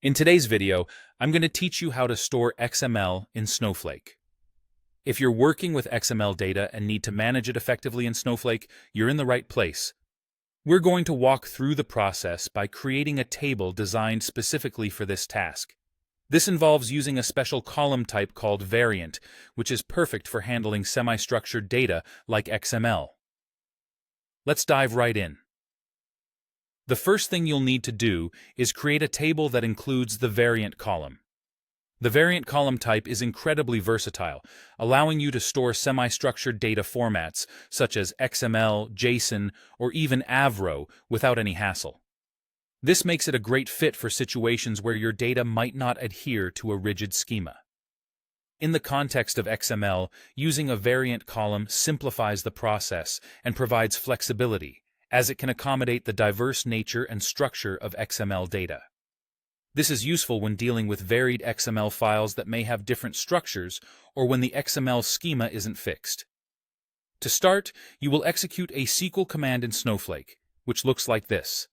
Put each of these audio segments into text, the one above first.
In today's video, I'm going to teach you how to store XML in Snowflake. If you're working with XML data and need to manage it effectively in Snowflake, you're in the right place. We're going to walk through the process by creating a table designed specifically for this task. This involves using a special column type called variant, which is perfect for handling semi-structured data like XML. Let's dive right in. The first thing you'll need to do is create a table that includes the variant column. The variant column type is incredibly versatile, allowing you to store semi-structured data formats such as XML, JSON, or even Avro without any hassle. This makes it a great fit for situations where your data might not adhere to a rigid schema. In the context of XML, using a variant column simplifies the process and provides flexibility, as it can accommodate the diverse nature and structure of XML data. This is useful when dealing with varied XML files that may have different structures or when the XML schema isn't fixed. To start, you will execute a SQL command in Snowflake, which looks like this: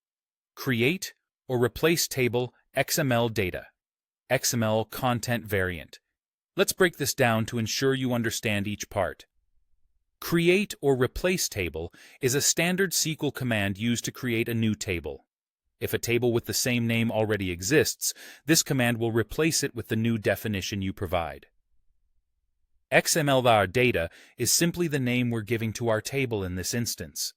create or replace table XML data, XML content variant. Let's break this down to ensure you understand each part. Create or replace table is a standard SQL command used to create a new table. If a table with the same name already exists, this command will replace it with the new definition you provide. XML data is simply the name we're giving to our table in this instance.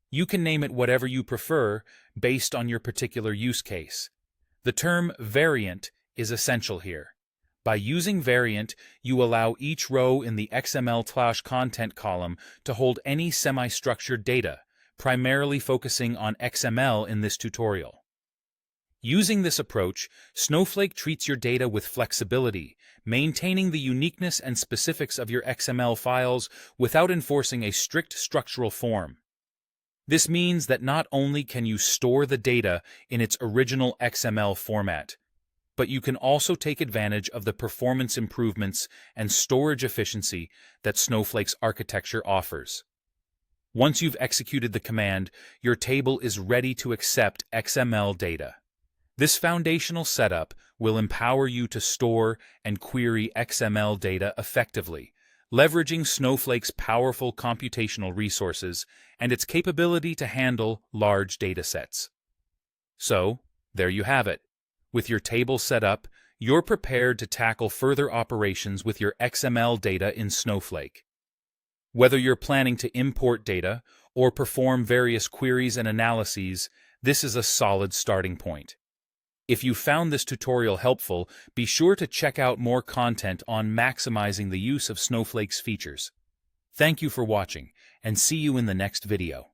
You can name it whatever you prefer based on your particular use case. The term variant is essential here. By using variant, you allow each row in the XML/content column to hold any semi-structured data, primarily focusing on XML in this tutorial. Using this approach, Snowflake treats your data with flexibility, maintaining the uniqueness and specifics of your XML files without enforcing a strict structural form. This means that not only can you store the data in its original XML format, but you can also take advantage of the performance improvements and storage efficiency that Snowflake's architecture offers. Once you've executed the command, your table is ready to accept XML data. This foundational setup will empower you to store and query XML data effectively, leveraging Snowflake's powerful computational resources and its capability to handle large datasets. So, there you have it. With your table set up, you're prepared to tackle further operations with your XML data in Snowflake. Whether you're planning to import data or perform various queries and analyses, this is a solid starting point. If you found this tutorial helpful, be sure to check out more content on maximizing the use of Snowflake's features. Thank you for watching, and see you in the next video.